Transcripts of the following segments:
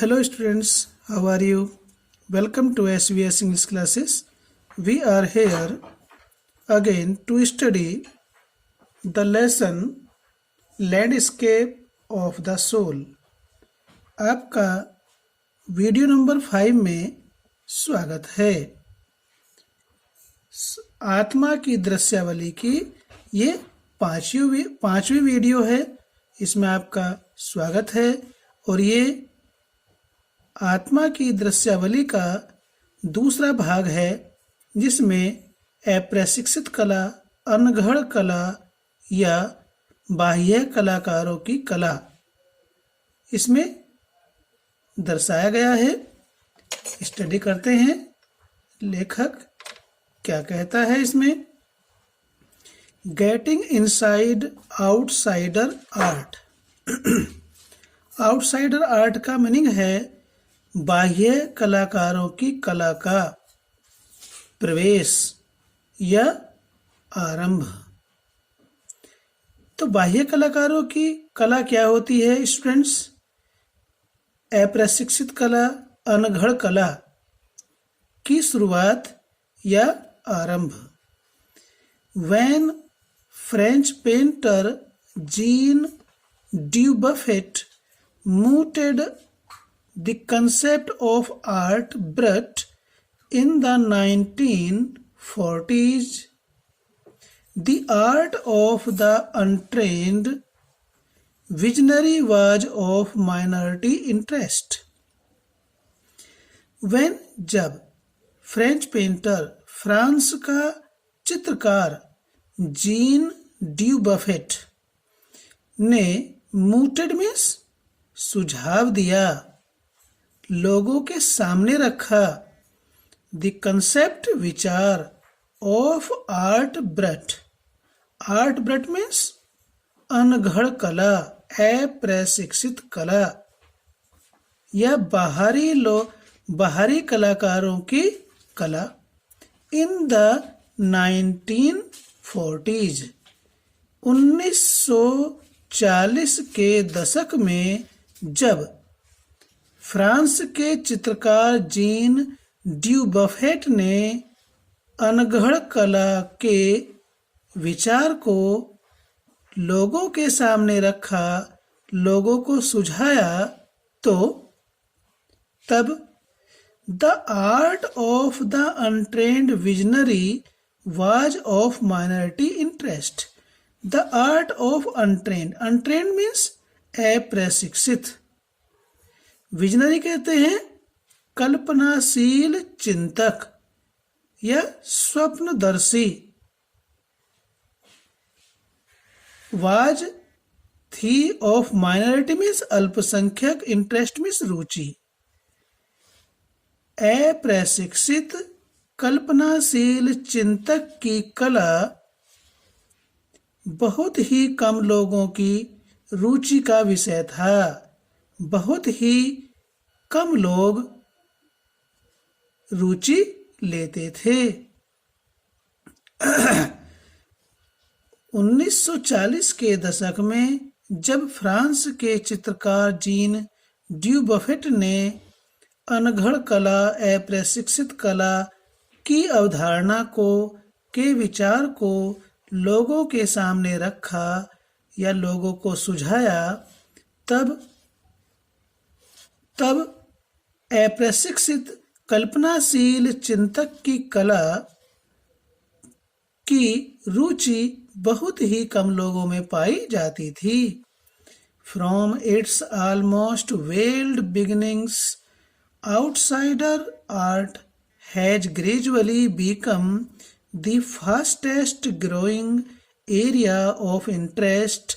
Hello students, how are you? Welcome to SVS English classes. We are here again to study the lesson Landscape of the Soul. आपका video number 5 में स्वागत है। आत्मा की दृश्यावली की ये पांचवी वीडियो है। इसमें आपका स्वागत है और ये आत्मा की दृश्यावली का दूसरा भाग है जिसमें अप्रशिक्षित कला, अनगढ़ कला या बाह्य कलाकारों की कला इसमें दर्शाया गया है। स्टडी करते हैं लेखक क्या कहता है इसमें। Getting inside outsider art. Outsider art का मीनिंग है बाह्य कलाकारों की कला का प्रवेश या आरंभ। तो बाह्य कलाकारों की कला क्या होती है स्टूडेंट्स? अप्रशिक्षित कला, अनगढ़ कला की शुरुआत या आरंभ। When French painter Jean Dubuffet mooted the concept of art brut in the 1940s, the art of the untrained visionary was of minority interest. When जब फ्रेंच पेंटर फ्रांस का चित्रकार जीन ड्यूबफेट ने मूटेड मीन्स सुझाव दिया, लोगों के सामने रखा, द कंसेप्ट विचार of art brut. Art brut means अनगढ़ कला, अप्रशिक्षित कला या बाहरी कलाकारों की कला। इन द 1940s 1940 के दशक में जब फ्रांस के चित्रकार जीन ड्यूबफेट ने अनगढ़ कला के विचार को लोगों के सामने रखा, लोगों को सुझाया, तो तब the art of the untrained visionary was of minority interest. The art of untrained means अप्रशिक्षित। विजनरी कहते हैं कल्पनाशील चिंतक या स्वप्नदर्शी। was थी of minority means अल्पसंख्यक, इंटरेस्ट means रुचि। अप्रशिक्षित कल्पनाशील चिंतक की कला बहुत ही कम लोगों की रुचि का विषय था। बहुत ही कम लोग रुचि लेते थे। 1940 के दशक में जब फ्रांस के चित्रकार जीन ड्यूबफेट ने अनगढ़ कला, अप्रशिक्षित कला की अवधारणा के विचार को लोगों के सामने रखा या लोगों को सुझाया, तब अप्रशिक्षित कल्पनाशील चिंतक की कला की रुचि बहुत ही कम लोगों में पाई जाती थी। From its almost veiled beginnings, outsider art has gradually become the fastest growing area of interest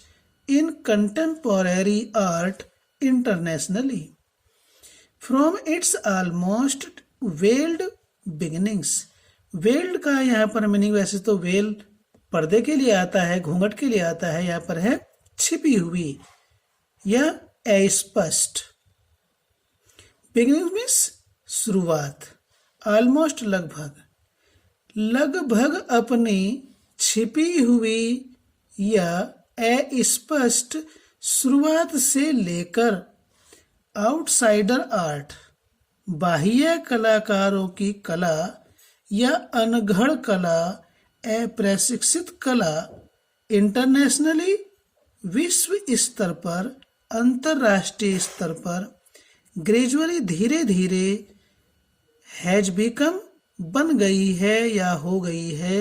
in contemporary art internationally. From its almost veiled beginnings, veiled का यहाँ पर मीनिंग वैसे तो वेल पर्दे के लिए आता है, घूंघट के लिए आता है, यहाँ पर है छिपी हुई या अस्पष्ट। बिगिनिंग मीन्स शुरुआत, ऑलमोस्ट लगभग अपनी छिपी हुई या अस्पष्ट शुरुआत से लेकर आउटसाइडर आर्ट, बाह्य कलाकारों की कला या अनघड़ कला, अप्रशिक्षित कला, इंटरनेशनली, विश्व स्तर पर, अंतरराष्ट्रीय स्तर पर, ग्रेजुअली, धीरे धीरे, हैज बिकम, बन गई है या हो गई है,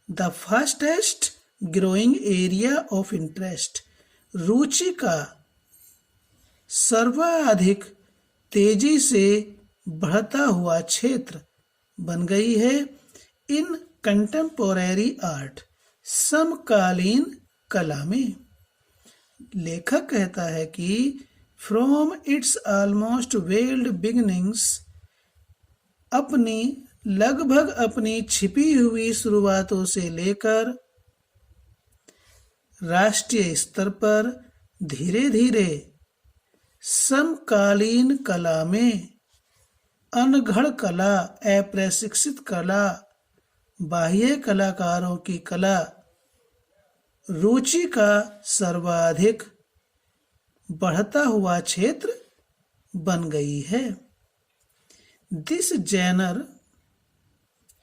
the fastest growing area of interest, रुचि का सर्वाधिक तेजी से बढ़ता हुआ क्षेत्र बन गई है, इन कंटेम्पोरेरी आर्ट, समकालीन कला में। लेखक कहता है कि from its almost weld beginnings, लगभग अपनी छिपी हुई शुरुआतों से लेकर राष्ट्रीय स्तर पर धीरे धीरे समकालीन कला में, अनघड़ कला, अप्रशिक्षित कला, बाह्य कलाकारों की कला, रुचि का सर्वाधिक बढ़ता हुआ क्षेत्र बन गई है। This genre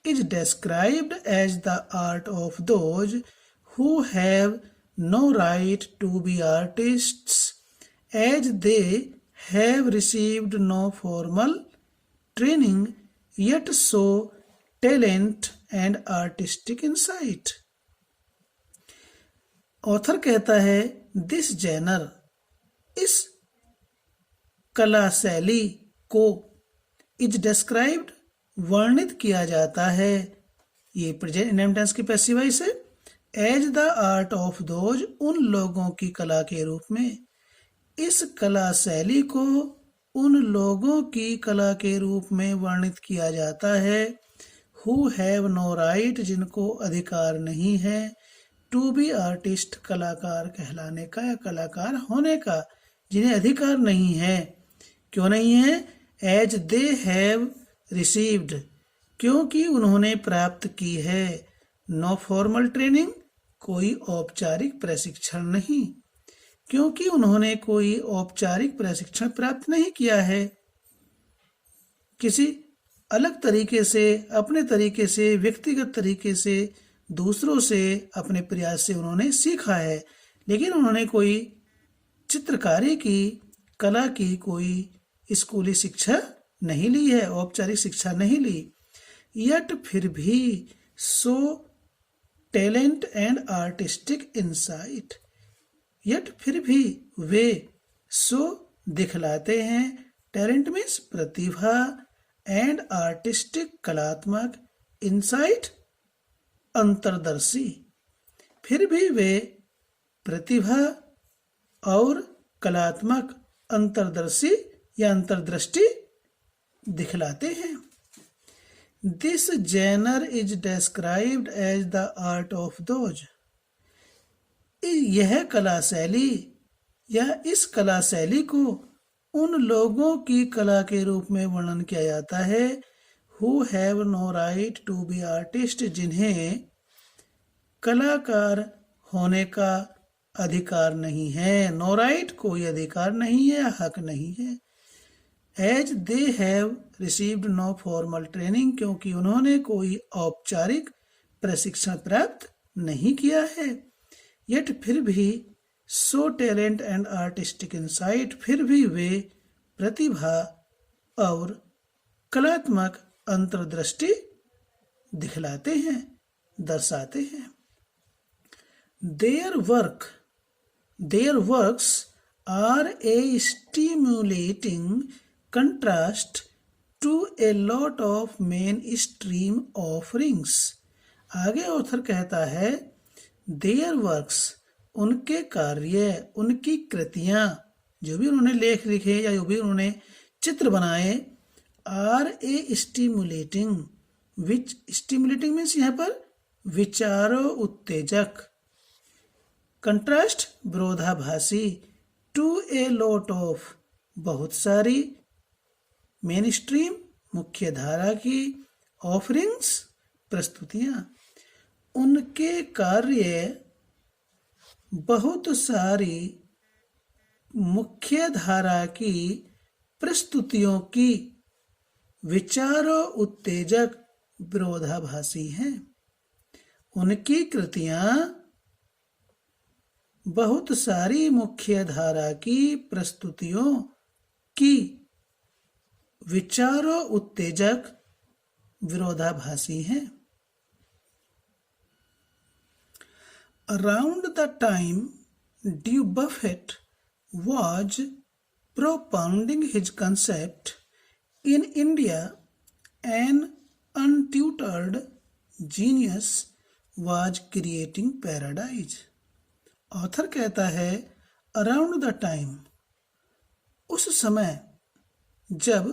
is described as the art of those who have no right to be artists, as they have received no formal training yet show talent and artistic insight. Author कहता है दिस जेनर, इस कला शैली को, is described, वर्णित किया जाता है, ये प्रेजेंट इंडेफिनिट टेंस की पैसिव वॉइस है, as the art of those, उन लोगों की कला के रूप में। इस कला शैली को उन लोगों की कला के रूप में वर्णित किया जाता है हु हैव नो राइट, जिनको अधिकार नहीं है, टू बी आर्टिस्ट, कलाकार कहलाने का या कलाकार होने का, जिन्हें अधिकार नहीं है। क्यों नहीं है? एज दे हैव रिसीव्ड, क्योंकि उन्होंने प्राप्त की है, नो फॉर्मल ट्रेनिंग, कोई औपचारिक प्रशिक्षण नहीं, क्योंकि उन्होंने कोई औपचारिक प्रशिक्षण प्राप्त नहीं किया है, किसी अलग तरीके से, अपने तरीके से, व्यक्तिगत तरीके से, दूसरों से अपने प्रयास से उन्होंने सीखा है, लेकिन उन्होंने कोई चित्रकारी की, कला की कोई स्कूली शिक्षा नहीं ली है, औपचारिक शिक्षा नहीं ली। यट फिर भी show talent and artistic insight, yet फिर भी वे सो दिखलाते हैं, टैलेंट मीन्स प्रतिभा, एंड आर्टिस्टिक कलात्मक, इंसाइट अंतर्दर्शी, फिर भी वे प्रतिभा और कलात्मक अंतर्दर्शी या अंतर्दृष्टि दिखलाते हैं। This genre is described as the art of those, यह कला शैली या इस कला शैली को उन लोगों की कला के रूप में वर्णन किया जाता है who have no right to be artist, जिन्हें कलाकार होने का अधिकार नहीं है। नो राइट, कोई अधिकार नहीं है, हक नहीं है। As they have received no formal training, क्योंकि उन्होंने कोई औपचारिक प्रशिक्षण प्राप्त नहीं किया है। यट फिर भी show talent and artistic insight, फिर भी वे प्रतिभा और कलात्मक अंतर्दृष्टि दिखलाते हैं, दर्शाते हैं। Their works are a stimulating contrast to a lot of mainstream offerings. आगे ऑथर कहता है their works, उनके कार्य, उनकी कृतियां, जो भी उन्होंने लेख लिखे या जो भी उन्होंने चित्र बनाए, are a stimulating, which stimulating means यहाँ पर विचारो उत्तेजक, कंट्रास्ट विरोधाभासी, टू ए लॉट ऑफ, बहुत सारी, मेन स्ट्रीम मुख्य धारा की, ऑफरिंग्स प्रस्तुतियां, उनके कार्य बहुत सारी मुख्य धारा की प्रस्तुतियों की विचारों उत्तेजक विरोधाभासी हैं। उनकी कृतियां बहुत सारी मुख्य धारा की प्रस्तुतियों की विचारों उत्तेजक विरोधाभासी हैं। Around the time Du Buffet was propounding his concept in India, an untutored genius was creating paradise. Author कहता है अराउंड द टाइम, उस समय जब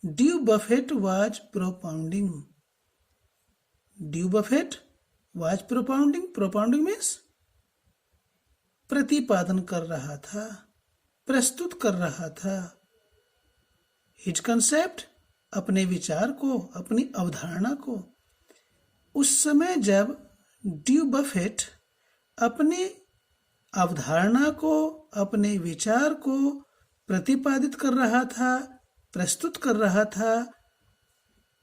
Dubuffet was propounding, Dubuffet was propounding means प्रतिपादन कर रहा था, प्रस्तुत कर रहा था। हिज कंसेप्ट, अपने विचार को, अपनी अवधारणा को। उस समय जब ड्यू बफेट अपनी अवधारणा को, अपने विचार को प्रतिपादित कर रहा था, प्रस्तुत कर रहा था,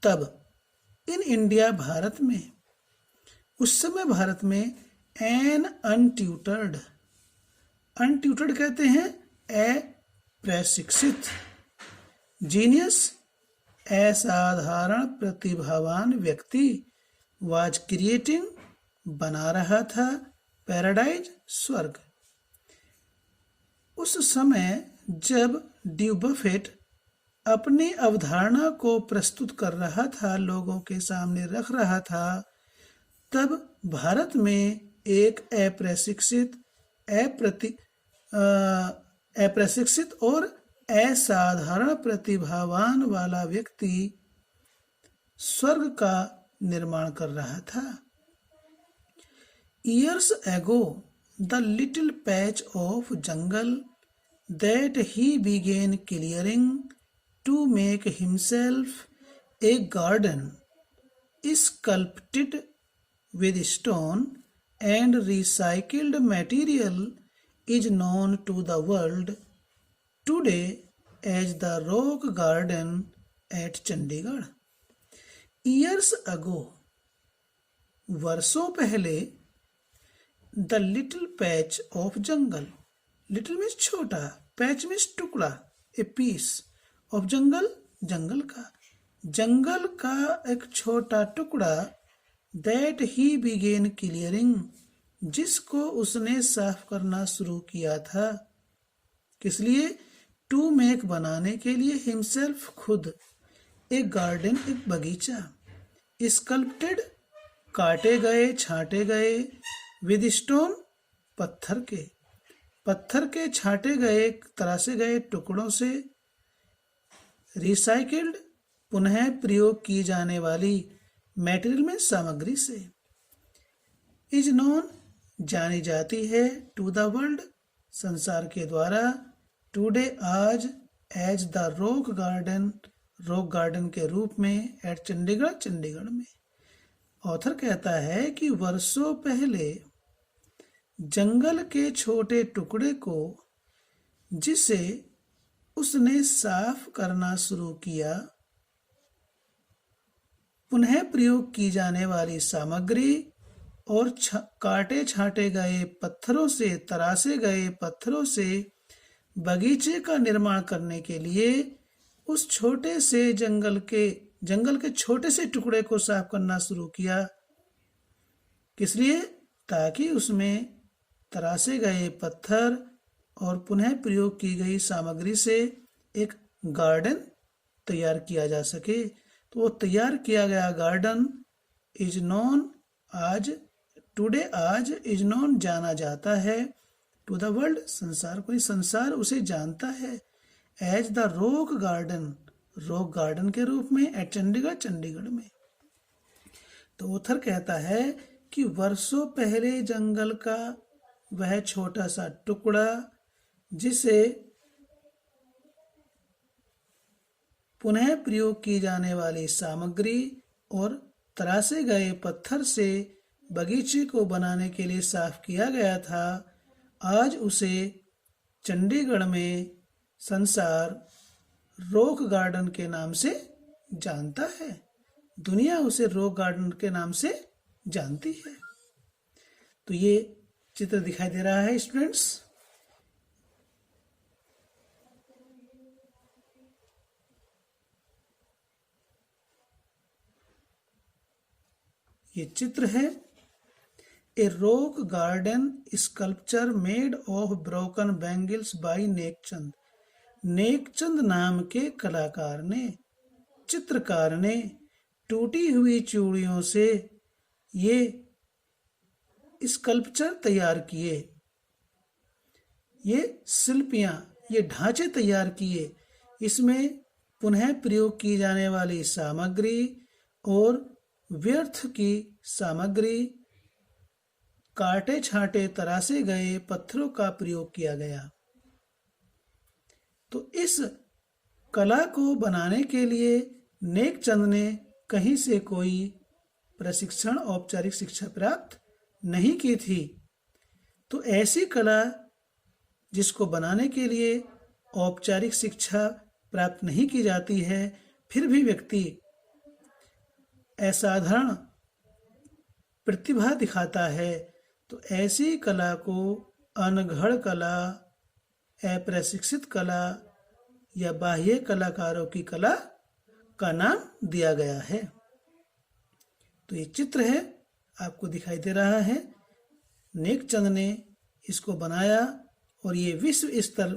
तब इन इंडिया, भारत में, उस समय भारत में एन अनट्यूटर्ड, अनट्यूटर्ड कहते हैं अप्रशिक्षित, जीनियस असाधारण प्रतिभावान व्यक्ति, वाज क्रिएटिंग बना रहा था, पैराडाइज स्वर्ग। उस समय जब ड्यू बफेट अपनी अवधारणा को प्रस्तुत कर रहा था, लोगों के सामने रख रहा था, तब भारत में एक अप्रशिक्षित और असाधारण प्रतिभावान वाला व्यक्ति स्वर्ग का निर्माण कर रहा था। Years ago, the little patch of jungle that he began clearing to make himself a garden, sculpted with stone and recycled material, is known to the world today as the Rock Garden at Chandigarh. Years ago, वर्षों पहले, the little patch of jungle, little means छोटा, patch means टुकड़ा, a piece of जंगल, जंगल का, जंगल का एक छोटा टुकड़ा, that he begin clearing, जिसको उसने साफ करना शुरू किया था। किस लिए? टू मेक, बनाने के लिए, हिमसेल्फ, खुद, एक गार्डन, एक बगीचा, स्कल्प्टेड, काटे गए, छांटे गए, विद स्टोन, पत्थर के छांटे गए, तरासे गए टुकड़ों से, रिसाइकिल्ड, पुनः प्रयोग की जाने वाली, मटेरियल में, सामग्री से, इज नोन, जानी जाती है, टू द वर्ल्ड, संसार के द्वारा, टुडे, आज, as the rock garden, rock garden के रूप में, एट चंडीगढ़, चंडीगढ़ में। ऑथर कहता है कि वर्षों पहले जंगल के छोटे टुकड़े को, जिसे उसने साफ करना शुरू किया, पुनः प्रयोग की जाने वाली सामग्री और काटे छांटे गए पत्थरों से, तरासे गए पत्थरों से बगीचे का निर्माण करने के लिए उस छोटे से जंगल के छोटे से टुकड़े को साफ करना शुरू किया। किस लिए? ताकि उसमें तरासे गए पत्थर और पुनः प्रयोग की गई सामग्री से एक गार्डन तैयार किया जा सके। तो वो तैयार किया गया गार्डन इज नोन, आज, टुडे, आज, इज नोन, जाना जाता है, टू द वर्ल्ड, संसार को, संसार उसे जानता है, as the rock garden, rock garden के रूप में, एट चंडीगढ़, चंडीगढ़ में। तो ऑथर कहता है कि वर्षों पहले जंगल का वह छोटा सा टुकड़ा, जिसे पुनः प्रयोग की जाने वाली सामग्री और तरासे गए पत्थर से बगीचे को बनाने के लिए साफ किया गया था, आज उसे चंडीगढ़ में संसार रॉक गार्डन के नाम से जानता है। दुनिया उसे रॉक गार्डन के नाम से जानती है। तो ये चित्र दिखाई दे रहा है स्टूडेंट्स। ये चित्र है a rock garden sculpture made of broken bangles by Nekchand. Nekchand नाम के कलाकार ने, चित्रकार ने टूटी हुई चूड़ियों से ये स्कल्पचर तैयार किए, ये शिल्पियां, ये ढांचे तैयार किए। इसमें पुनः प्रयोग की जाने वाली सामग्री और व्यर्थ की सामग्री, काटे छांटे तरासे गए पत्थरों का प्रयोग किया गया। तो इस कला को बनाने के लिए नेकचंद ने कहीं से कोई प्रशिक्षण, औपचारिक शिक्षा प्राप्त नहीं की थी। तो ऐसी कला जिसको बनाने के लिए औपचारिक शिक्षा प्राप्त नहीं की जाती है, फिर भी व्यक्ति असाधारण प्रतिभा दिखाता है, तो ऐसी कला को अनगढ़ कला, अप्रशिक्षित कला या बाह्य कलाकारों की कला का नाम दिया गया है। तो ये चित्र है, आपको दिखाई दे रहा है। नेकचंद ने इसको बनाया और ये विश्व स्तर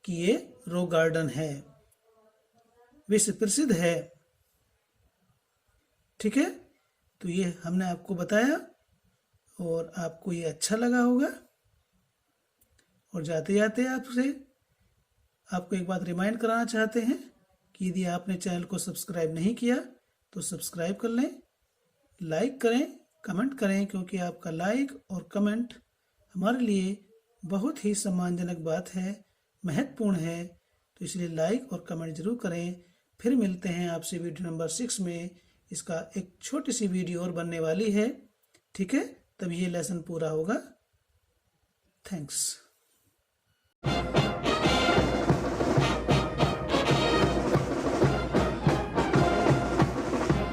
की ये रॉक गार्डन है, विश्व प्रसिद्ध है। ठीक है, तो ये हमने आपको बताया और आपको ये अच्छा लगा होगा। और जाते जाते आपको एक बात रिमाइंड कराना चाहते हैं कि यदि आपने चैनल को सब्सक्राइब नहीं किया तो सब्सक्राइब कर लें, लाइक करें, कमेंट करें, क्योंकि आपका लाइक और कमेंट हमारे लिए बहुत ही सम्मानजनक बात है, महत्वपूर्ण है। तो इसलिए लाइक और कमेंट जरूर करें। फिर मिलते हैं आपसे वीडियो नंबर 6 में। इसका एक छोटी सी वीडियो और बनने वाली है, ठीक है, तब ये लेसन पूरा होगा। थैंक्स।